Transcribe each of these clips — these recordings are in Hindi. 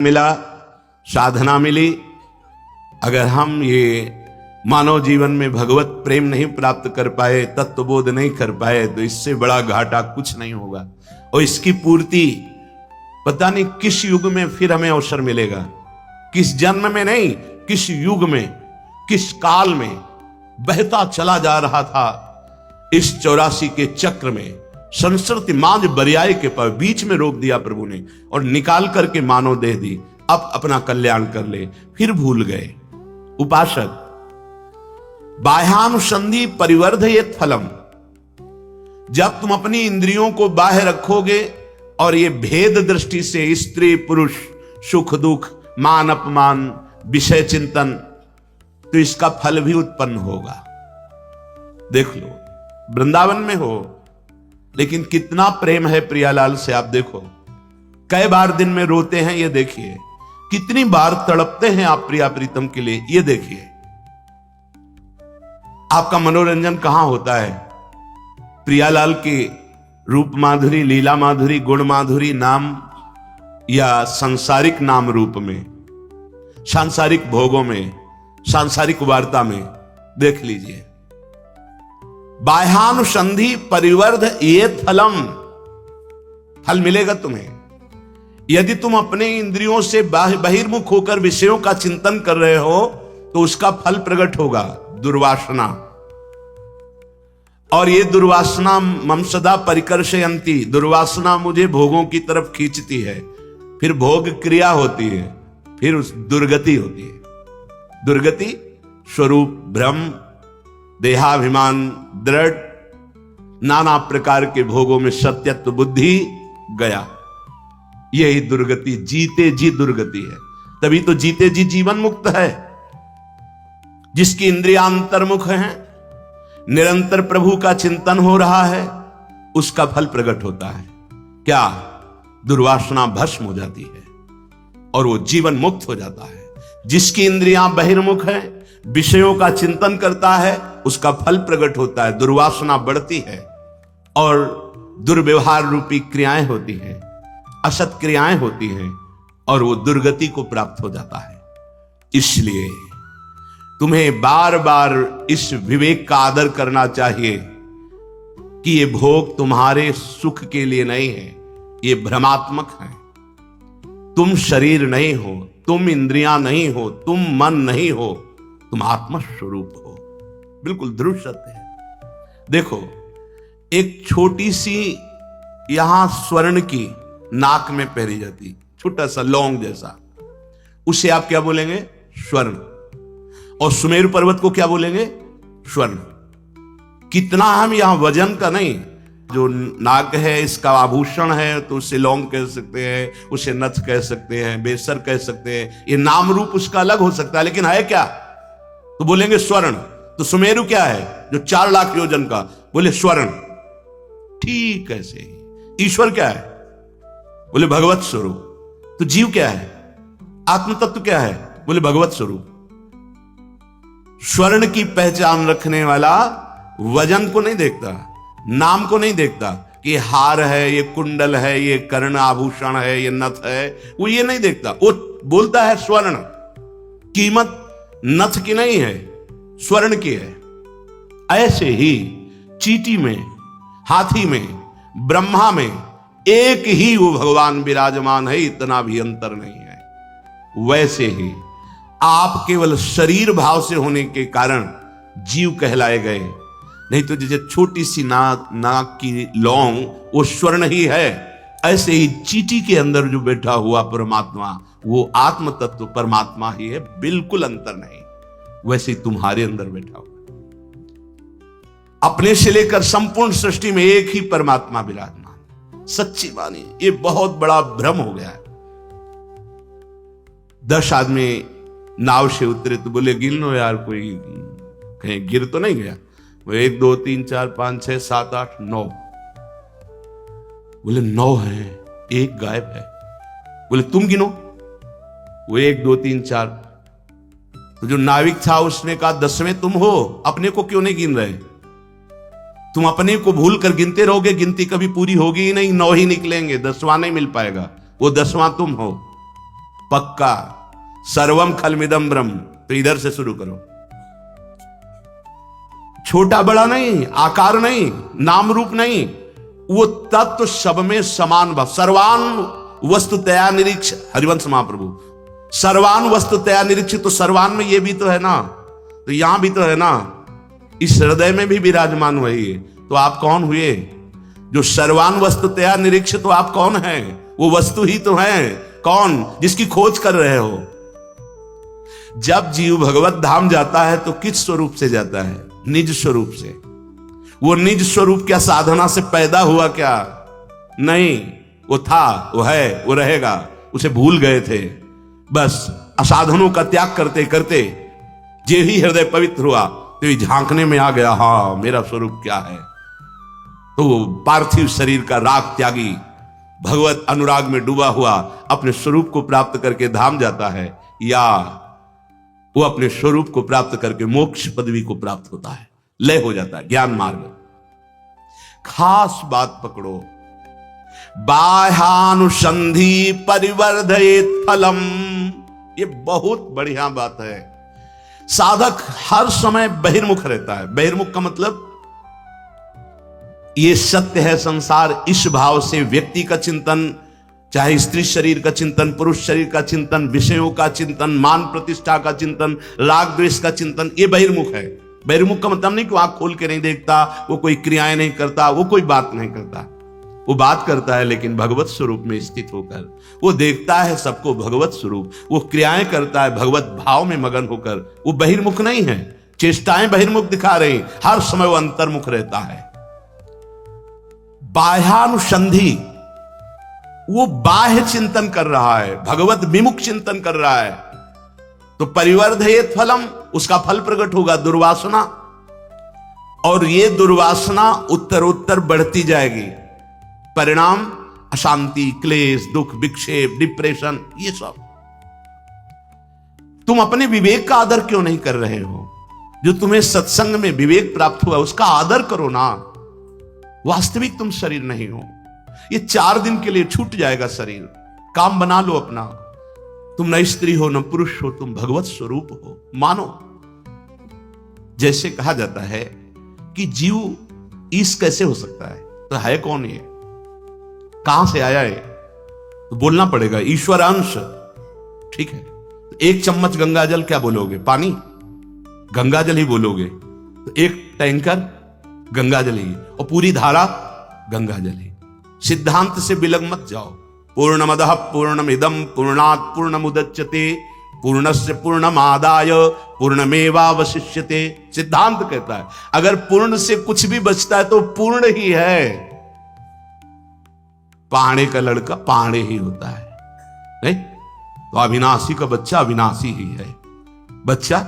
मिला, साधना मिली। अगर हम ये मानव जीवन में भगवत प्रेम नहीं प्राप्त कर पाए, तत्वबोध नहीं कर पाए, तो इससे बड़ा घाटा कुछ नहीं होगा। और इसकी पूर्ति पता नहीं किस युग में फिर हमें अवसर मिलेगा, किस जन्म में नहीं, किस युग में, किस काल में बहता चला जा रहा था इस 84 के चक्र में। संस्कृति मांझ बरियाई के पर बीच में रोक दिया प्रभु ने और निकाल करके मानव दे दी, अब अपना कल्याण कर ले। फिर भूल गए। उपासक, बाह्यानुसंधि परिवर्धयेत फलम। जब तुम अपनी इंद्रियों को बाहर रखोगे और ये भेद दृष्टि से स्त्री पुरुष, सुख दुख, मान अपमान, विषय चिंतन, तो इसका फल भी उत्पन्न होगा। देख लो, वृंदावन में हो लेकिन कितना प्रेम है प्रियालाल से, आप देखो। कई बार दिन में रोते हैं, ये देखिए। कितनी बार तड़पते हैं आप प्रिया प्रीतम के लिए, ये देखिए। आपका मनोरंजन कहां होता है? प्रियालाल की रूप माधुरी, लीला माधुरी, गुण माधुरी नाम या सांसारिक नाम रूप में, सांसारिक भोगों में, सांसारिक वार्ता में? देख लीजिए। बाह्यानुसंधि परिवर्ध ये फलम, फल मिलेगा तुम्हें। यदि तुम अपने इंद्रियों से बहिर्मुख होकर विषयों का चिंतन कर रहे हो तो उसका फल प्रकट होगा, दुर्वासना। और ये दुर्वासना मम सदा परिकर्षयन्ति, दुर्वासना मुझे भोगों की तरफ खींचती है। फिर भोग क्रिया होती है, फिर उस दुर्गति होती है। दुर्गति स्वरूप भ्रम, देहाभिमान दृढ़, नाना प्रकार के भोगों में सत्यत्व बुद्धि गया। यही दुर्गति, जीते जी दुर्गति है। तभी तो जीते जी जीवन मुक्त है। जिसकी इंद्रियां अंतर्मुख हैं, निरंतर प्रभु का चिंतन हो रहा है, उसका फल प्रकट होता है। क्या? दुर्वासना भस्म हो जाती है और वो जीवन मुक्त हो जाता है। जिसकी इंद्रियां बहिर्मुख है, विषयों का चिंतन करता है, उसका फल प्रकट होता है। दुर्वासना बढ़ती है और दुर्व्यवहार रूपी क्रियाएं होती हैं, असत क्रियाएं होती हैं और वो दुर्गति को प्राप्त हो जाता है। इसलिए तुम्हें बार बार इस विवेक का आदर करना चाहिए कि ये भोग तुम्हारे सुख के लिए नहीं है, ये भ्रमात्मक है। तुम शरीर नहीं हो, तुम इंद्रियां नहीं हो, तुम मन नहीं हो, तुम आत्मा स्वरूप हो। बिल्कुल दृढ़ सत्य है। देखो, एक छोटी सी यहां स्वर्ण की नाक में पहनी जाती, छोटा सा लौंग जैसा, उसे आप क्या बोलेंगे? स्वर्ण। और सुमेरु पर्वत को क्या बोलेंगे? स्वर्ण। कितना हम यहां वजन का नहीं, जो नाक है इसका आभूषण है तो उसे लौंग कह सकते हैं, उसे नथ कह सकते हैं, बेसर कह सकते हैं। ये नाम रूप उसका अलग हो सकता है, लेकिन है क्या? तो बोलेंगे स्वर्ण। तो सुमेरु क्या है जो 4 लाख योजन का? बोले स्वर्ण। ठीक ऐसे ही ईश्वर क्या है? बोले भगवत स्वरूप। तो जीव क्या है? आत्म तत्व क्या है? बोले भगवत स्वरूप। स्वर्ण की पहचान रखने वाला वजन को नहीं देखता, नाम को नहीं देखता कि हार है, ये कुंडल है, ये कर्ण आभूषण है, ये नथ है, वो ये नहीं देखता। वो बोलता है स्वर्ण। कीमत नथ की नहीं है, स्वर्ण की है। ऐसे ही चींटी में, हाथी में, ब्रह्मा में एक ही वो भगवान विराजमान है, इतना भी अंतर नहीं है। वैसे ही आप केवल शरीर भाव से होने के कारण जीव कहलाए गए, नहीं तो जैसे छोटी सी नाक की लौंग वो स्वर्ण ही है, ऐसे ही चींटी के अंदर जो बैठा हुआ परमात्मा वो आत्म तत्व परमात्मा ही है, बिल्कुल अंतर नहीं। वैसे ही तुम्हारे अंदर बैठा हुआ, अपने से लेकर संपूर्ण सृष्टि में एक ही परमात्मा विराजमान। सच्ची वाणी, ये बहुत बड़ा भ्रम हो गया है। 10 आदमी नाव से उतरे तो बोले गिन लो यार, कोई कहीं गिर तो नहीं गया? वो 1 2 3 4 5 6 7 8 9। बोले 9 है, एक गायब है। बोले तुम गिनो। वो 1 2 3 4। तो जो नाविक था उसने कहा 10वें तुम हो, अपने को क्यों नहीं गिन रहे? तुम अपने को भूल कर गिनते रहोगे, गिनती कभी पूरी होगी ही नहीं, 9 ही निकलेंगे, 10वां नहीं मिल पाएगा। वो 10वां तुम हो। पक्का। सर्वम खलमिदम ब्रह्म, तो इधर से शुरू करो। छोटा बड़ा नहीं, आकार नहीं, नाम रूप नहीं, वो तत्व सब में समान भाव। सर्वान वस्तुतया निरीक्ष, हरिवंश महाप्रभु, सर्वान वस्तुतया निरीक्ष, तो सर्वान में ये भी तो है ना, तो यहां भी तो है ना, इस हृदय में भी विराजमान वही है। तो आप कौन हुए? जो सर्वान वस्तुतया निरीक्ष, तो आप कौन है? वो वस्तु ही तो है। कौन? जिसकी खोज कर रहे हो। जब जीव भगवत धाम जाता है तो किस स्वरूप से जाता है? निज स्वरूप से। वो निज स्वरूप क्या साधना से पैदा हुआ क्या? नहीं, वो था, वो है, वो रहेगा। उसे भूल गए थे। बस असाधनों का त्याग करते करते जे ही हृदय पवित्र हुआ तो ये झांकने में आ गया, हाँ मेरा स्वरूप क्या है। तो वो पार्थिव शरीर का राग त्यागी भगवत अनुराग में डूबा हुआ अपने स्वरूप को प्राप्त करके धाम जाता है, या वो अपने स्वरूप को प्राप्त करके मोक्ष पदवी को प्राप्त होता है, लय हो जाता है, ज्ञान मार्ग। खास बात पकड़ो, बाह्यानुसंधि परिवर्धयेत फलम, ये बहुत बढ़िया बात है। साधक हर समय बहिर्मुख रहता है। बहिर्मुख का मतलब ये सत्य है संसार, इस भाव से व्यक्ति का चिंतन, चाहे स्त्री शरीर का चिंतन, पुरुष शरीर का चिंतन, विषयों का चिंतन, मान प्रतिष्ठा का चिंतन, राग द्वेष का चिंतन, ये बहिर्मुख है। बहिर्मुख का मतलब नहीं कि आंख खोल के नहीं देखता, वो कोई क्रियाएं नहीं करता, वो कोई बात नहीं करता, वो बात करता है लेकिन भगवत स्वरूप में स्थित होकर। वो देखता है सबको भगवत स्वरूप, वो क्रियाएं करता है भगवत भाव में मगन होकर। वो बहिर्मुख नहीं है, चेष्टाएं बहिर्मुख दिखा रही, हर समय वो अंतर्मुख रहता है। बाह्यानुसंधि, वो बाह्य चिंतन कर रहा है, भगवत विमुख चिंतन कर रहा है। तो परिवर्धयेत फलम, उसका फल प्रकट होगा, दुर्वासना। और ये दुर्वासना उत्तरोत्तर बढ़ती जाएगी। परिणाम अशांति, क्लेश, दुख, विक्षेप, डिप्रेशन, ये सब। तुम अपने विवेक का आदर क्यों नहीं कर रहे हो? जो तुम्हें सत्संग में विवेक प्राप्त हुआ उसका आदर करो ना। वास्तविक तुम शरीर नहीं हो, ये 4 दिन के लिए छूट जाएगा शरीर। काम बना लो अपना। तुम न स्त्री हो न पुरुष हो, तुम भगवत स्वरूप हो, मानो। जैसे कहा जाता है कि जीव ईश कैसे हो सकता है, तो है कौन ये, कहां से आया है? तो बोलना पड़ेगा ईश्वर अंश, ठीक है। 1 चम्मच गंगाजल क्या बोलोगे? पानी, गंगाजल ही बोलोगे। तो 1 टैंकर गंगाजल ही, और पूरी धारा गंगाजल ही। सिद्धांत से बिलग मत जाओ। पूर्णमदः पूर्णमिदं पूर्णात् पूर्णमुदच्यते पूर्णस्य पूर्णमादाय पूर्णमेवावशिष्यते। सिद्धांत कहता है अगर पूर्ण से कुछ भी बचता है तो पूर्ण ही है। पहाड़े का लड़का पहाड़े ही होता है, नहीं तो अविनाशी का बच्चा अविनाशी ही है। बच्चा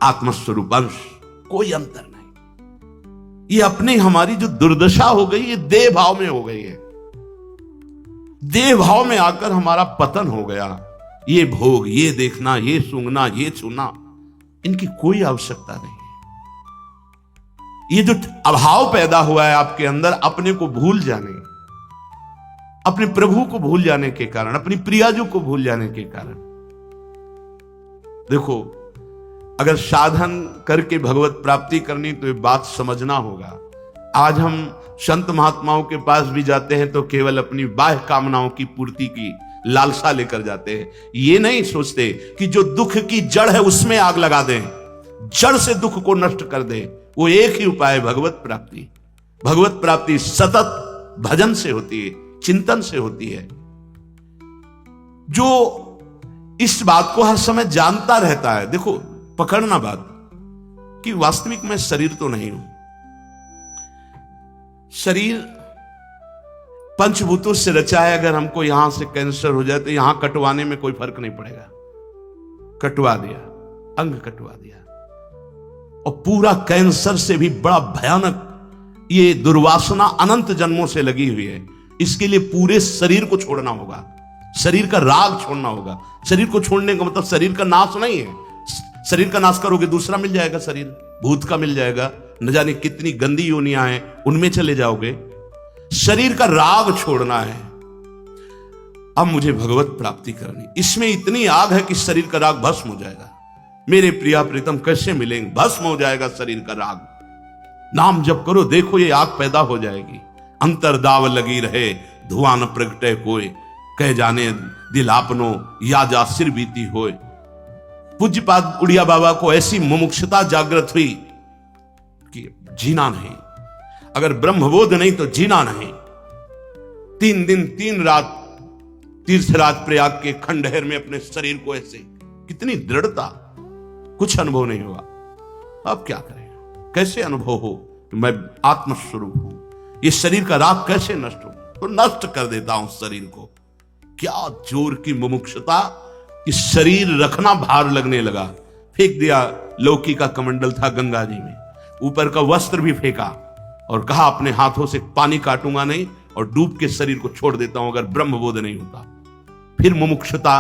आत्मस्वरूप अंश, कोई अंतर नहीं। ये अपने हमारी जो दुर्दशा हो गई, ये देह भाव में हो गई है। देह भाव में आकर हमारा पतन हो गया। ये भोग, ये देखना, ये सूंघना, ये छूना, इनकी कोई आवश्यकता नहीं है। ये जो अभाव पैदा हुआ है आपके अंदर, अपने को भूल जाने, अपने प्रभु को भूल जाने के कारण, अपनी प्रियाजू को भूल जाने के कारण। देखो, अगर साधन करके भगवत प्राप्ति करनी तो ये बात समझना होगा। आज हम संत महात्माओं के पास भी जाते हैं तो केवल अपनी बाह्य कामनाओं की पूर्ति की लालसा लेकर जाते हैं। ये नहीं सोचते कि जो दुख की जड़ है उसमें आग लगा दें, जड़ से दुख को नष्ट कर दें। वो एक ही उपाय है, भगवत प्राप्ति। भगवत प्राप्ति सतत भजन से होती है, चिंतन से होती है। जो इस बात को हर समय जानता रहता है, देखो पकड़ना बात कि वास्तविक मैं शरीर तो नहीं हूं। शरीर पंचभूतों से रचा है। अगर हमको यहां से कैंसर हो जाए तो यहां कटवाने में कोई फर्क नहीं पड़ेगा। कटवा दिया, अंग कटवा दिया, और पूरा कैंसर से भी बड़ा भयानक ये दुर्वासना अनंत जन्मों से लगी हुई है। इसके लिए पूरे शरीर को छोड़ना होगा, शरीर का राग छोड़ना होगा। शरीर को छोड़ने का मतलब शरीर का नाश नहीं है। शरीर का नाश करोगे दूसरा मिल जाएगा, शरीर भूत का मिल जाएगा, न जाने कितनी गंदी योनियां हैं उनमें चले जाओगे। शरीर का राग छोड़ना है। अब मुझे भगवत प्राप्ति करनी। इसमें इतनी आग है कि शरीर का राग भस्म हो जाएगा। मेरे प्रिया प्रीतम कैसे मिलेंगे? भस्म हो जाएगा शरीर का राग। नाम जप करो, देखो ये आग पैदा हो जाएगी। अंतर दाव लगी रहे, धुआं न प्रगटे कोई, कह जाने दिल आपनो या जा सिर बीती होए। पूज्यपाद उड़िया बाबा को ऐसी मुमुक्षुता जागृत हुई कि जीना नहीं, अगर ब्रह्मबोध नहीं तो जीना नहीं। 3 दिन 3 रात तीर्थराज प्रयाग के खंडहर में अपने शरीर को ऐसे, कितनी दृढ़ता, कुछ अनुभव नहीं हुआ। अब क्या करें? कैसे अनुभव हो कि मैं आत्मस्वरूप हूं? ये शरीर का राग कैसे नष्ट हो? तो नष्ट कर देता हूं शरीर को। क्या जोर की मुमुक्षुता कि शरीर रखना भार लगने लगा। फेंक दिया, लौकी का कमंडल था गंगा जी में, ऊपर का वस्त्र भी फेंका और कहा अपने हाथों से पानी काटूंगा नहीं और डूब के शरीर को छोड़ देता हूं अगर ब्रह्मबोध नहीं होता। फिर मुमुक्षुता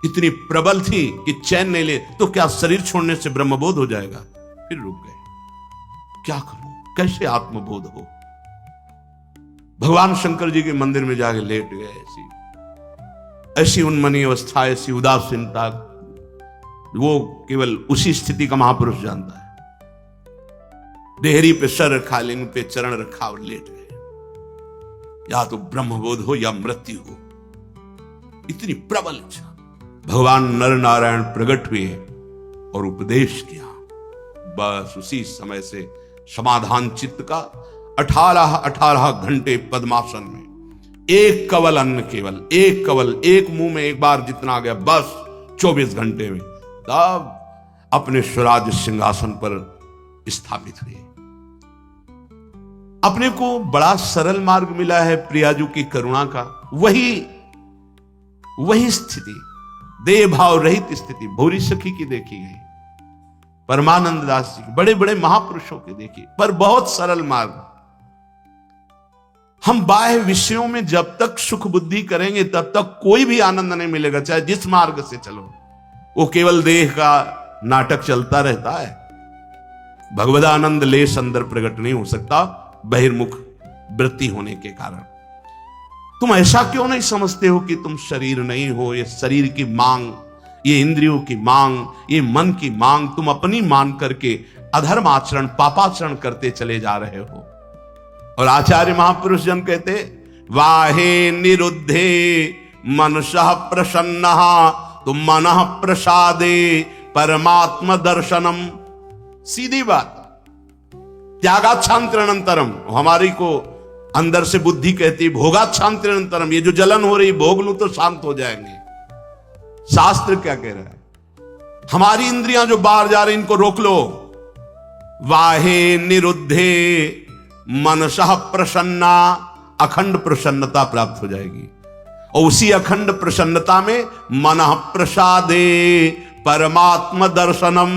इतनी प्रबल थी कि चैन नहीं ले, तो क्या शरीर छोड़ने से ब्रह्मबोध हो जाएगा? फिर रुक गए। क्या करूं? कैसे आत्मबोध हो? भगवान शंकर जी के मंदिर में जाके लेट गए। ऐसी उन्मनी अवस्था, ऐसी उदासीनता, वो केवल उसी स्थिति का महापुरुष जानता है। देहरी पे सर रखा, लिंग पे चरण रखा और लेट गए। या तो ब्रह्मबोध हो या मृत्यु हो। इतनी प्रबल इच्छा। भगवान नर नारायण प्रकट हुए और उपदेश किया। बस उसी समय से समाधान चित्त का 18 घंटे पद्मासन में एक कवल अन्न, केवल एक कवल, एक मुंह में एक बार जितना आ गया, बस 24 घंटे में तब अपने स्वराज सिंहासन पर स्थापित हुए। अपने को बड़ा सरल मार्ग मिला है प्रियाजू की करुणा का। वही स्थिति, देह भाव रहित स्थिति भौरी सखी की देखी गई, परमानंद दास जी की, बड़े बड़े महापुरुषों की देखी, पर बहुत सरल मार्ग। हम बाह्य विषयों में जब तक सुख बुद्धि करेंगे तब तक कोई भी आनंद नहीं मिलेगा, चाहे जिस मार्ग से चलो। वो केवल देह का नाटक चलता रहता है। भगवदानंद लेस अंदर प्रकट नहीं हो सकता बहिर्मुख वृत्ति होने के कारण। तुम ऐसा क्यों नहीं समझते हो कि तुम शरीर नहीं हो? ये शरीर की मांग, ये इंद्रियों की मांग, ये मन की मांग तुम अपनी मान करके अधर्म आचरण, पापाचरण करते चले जा रहे हो। और आचार्य महापुरुष जन कहते, वाहे निरुद्धे मनसः प्रसन्नः तुम मनः प्रसादे परमात्म दर्शनम। सीधी बात। त्यागाच्छांतिरनंतरम, हमारी को अंदर से बुद्धि कहती भोगाच्छांतिरनंतरम, ये जो जलन हो रही भोग लूं तो शांत हो जाएंगे। शास्त्र क्या कह रहा है? हमारी इंद्रियां जो बाहर जा रही इनको रोक लो। वाहे निरुद्धे मनसः प्रसन्ना, अखंड प्रसन्नता प्राप्त हो जाएगी। और उसी अखंड प्रसन्नता में मनः प्रसादे परमात्म दर्शनम,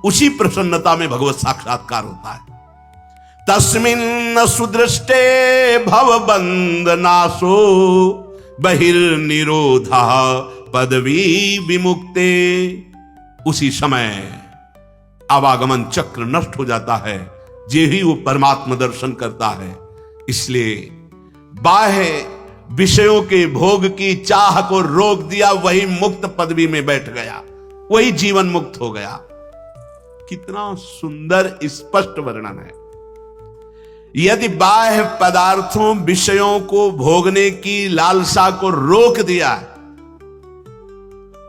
उसी प्रसन्नता में भगवत साक्षात्कार होता है। तस्मिन् सुदृष्टे भवबंधनासो बहिर्निरोधः पदवी विमुक्ते। उसी समय आवागमन चक्र नष्ट हो जाता है, जे ही वो परमात्मा दर्शन करता है। इसलिए बाह्य विषयों के भोग की चाह को रोक दिया, वही मुक्त पदवी में बैठ गया, वही जीवन मुक्त हो गया। कितना सुंदर स्पष्ट वर्णन है। यदि बाह्य पदार्थों विषयों को भोगने की लालसा को रोक दिया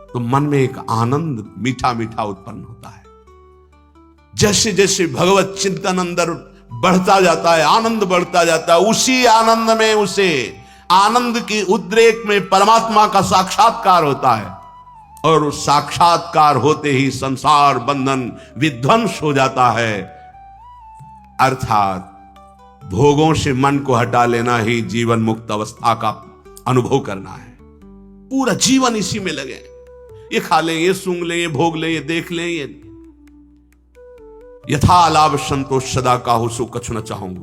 तो मन में एक आनंद मीठा मीठा उत्पन्न होता है। जैसे जैसे भगवत चिंतन अंदर बढ़ता जाता है, आनंद बढ़ता जाता है, उसी आनंद में, उसे आनंद की उद्रेक में परमात्मा का साक्षात्कार होता है। और उस साक्षात्कार होते ही संसार बंधन विध्वंस हो जाता है। अर्थात भोगों से मन को हटा लेना ही जीवन मुक्त अवस्था का अनुभव करना है। पूरा जीवन इसी में लगे, ये खा लें, ये सूंघ लें, ये भोग लें, ये देख लें, ये यथा लाभ संतोष सदा काहू सो कछु न चाहूंगा।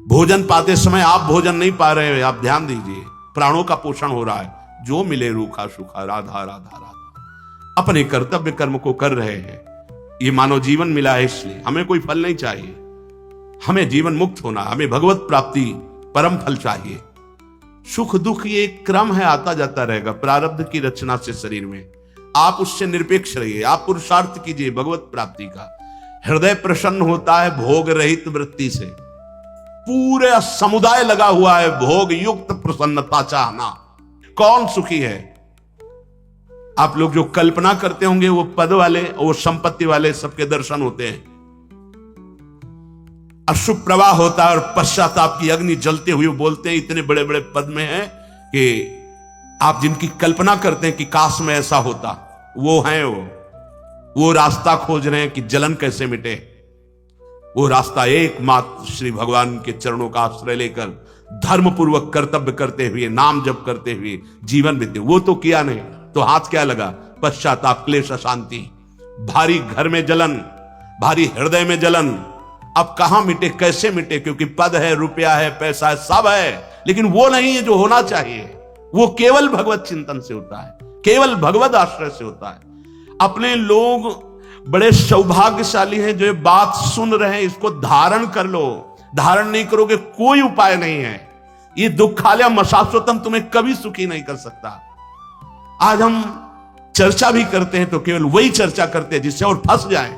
भोजन पाते समय आप भोजन नहीं पा रहे हैं, आप ध्यान दीजिए, प्राणों का पोषण हो रहा है। जो मिले रूखा सूखा, राधा राधा राधा, अपने कर्तव्य कर्म को कर रहे हैं। ये मानव जीवन मिला है, इसलिए हमें कोई फल नहीं चाहिए। हमें जीवन मुक्त होना, हमें भगवत प्राप्ति परम फल चाहिए। सुख दुख ये एक क्रम है, आता जाता रहेगा प्रारब्ध की रचना से शरीर में। आप उससे निरपेक्ष रहिए, आप पुरुषार्थ कीजिए भगवत प्राप्ति का। हृदय प्रसन्न होता है भोग रहित वृत्ति से। पूरे समुदाय लगा हुआ है भोग युक्त प्रसन्नता चाहना। कौन सुखी है? आप लोग जो कल्पना करते होंगे वो पद वाले और संपत्ति वाले सबके दर्शन होते हैं, अशुभ प्रवाह होता है और पश्चाताप की अग्नि जलते हुए बोलते हैं, इतने बड़े बड़े पद में हैं कि आप जिनकी कल्पना करते हैं कि काश में ऐसा होता, वो हैं वो रास्ता खोज रहे हैं कि जलन कैसे मिटे। वो रास्ता एकमात्र श्री भगवान के चरणों का आश्रय लेकर धर्म पूर्वक कर्तव्य करते हुए, नाम जप करते हुए जीवन बीते। वो तो किया नहीं, तो हाथ क्या लगा? पश्चाताप, क्लेश, अशांति, भारी घर में जलन, भारी हृदय में जलन। अब कहां मिटे, कैसे मिटे? क्योंकि पद है, रुपया है, पैसा है, सब है, लेकिन वो नहीं है जो होना चाहिए। वो केवल भगवत चिंतन से होता है, केवल भगवत आश्रय से होता है। अपने लोग बड़े सौभाग्यशाली हैं जो ये बात सुन रहे हैं, इसको धारण कर लो। धारण नहीं करोगे कोई उपाय नहीं है। ये दुखालय मशाश्वतम तुम्हें कभी सुखी नहीं कर सकता। आज हम चर्चा भी करते हैं तो केवल वही चर्चा करते हैं जिससे और फंस जाएं।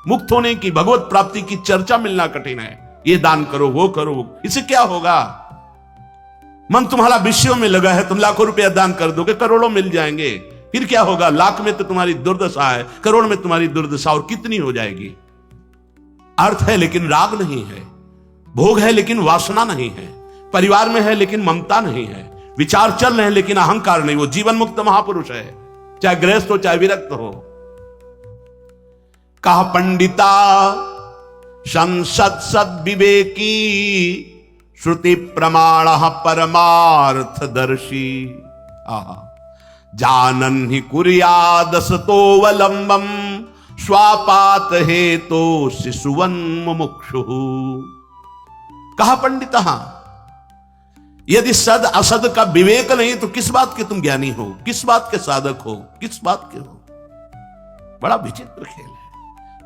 मुक्त होने की, भगवत प्राप्ति की चर्चा मिलना कठिन है। ये दान करो, वो करो, इससे क्या होगा? मन तुम्हारा विषयों में लगा है, तुम लाखों रुपया दान कर दोगे, करोड़ों मिल जाएंगे, फिर क्या होगा? लाख में तो तुम्हारी दुर्दशा है, करोड़ में तुम्हारी दुर्दशा और कितनी हो जाएगी? अर्थ है लेकिन राग नहीं है, भोग है लेकिन वासना नहीं है, परिवार में है लेकिन ममता नहीं है, विचार चल रहे हैं लेकिन अहंकार नहीं। वो जीवन मुक्त महापुरुष है, चाहे गृहस्थ हो चाहे विरक्त हो। कहा पंडिता संसद सद विवेकी, श्रुति प्रमाण परमार्थ दर्शी। जानन ही कुर्यादसतोवलंबम, स्वापात हेतो शिशुवन मुमुक्षु। कहा पंडिता, यदि सद असद का विवेक नहीं तो किस बात के तुम ज्ञानी हो, किस बात के साधक हो, किस बात के हो? बड़ा विचित्र खेल है।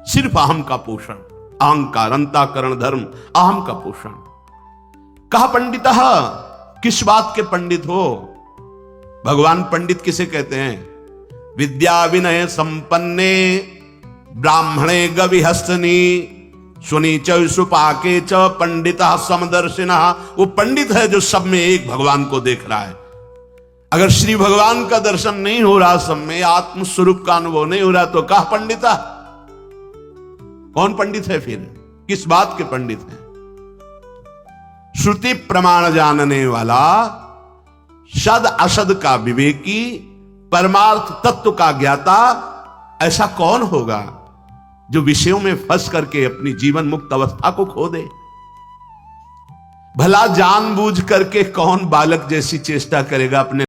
सिर्फ अहम का पोषण, अहंकार, अंतःकरण धर्म, अहम का पोषण। कहा पंडिता, किस बात के पंडित हो? भगवान पंडित किसे कहते हैं? विद्या विनय संपन्ने, ब्राह्मणे गविहस्तनी, सुनी च सुपाके च पंडिता समदर्शिना। वो पंडित है जो सब में एक भगवान को देख रहा है। अगर श्री भगवान का दर्शन नहीं हो रहा, सब में आत्म स्वरूप का अनुभव नहीं हो रहा, तो कहा पंडिता? कौन पंडित है फिर? किस बात के पंडित हैं? श्रुति प्रमाण जानने वाला, सद असद का विवेकी, परमार्थ तत्व का ज्ञाता, ऐसा कौन होगा जो विषयों में फंस करके अपनी जीवन मुक्त अवस्था को खो दे? भला जानबूझ करके कौन बालक जैसी चेष्टा करेगा अपने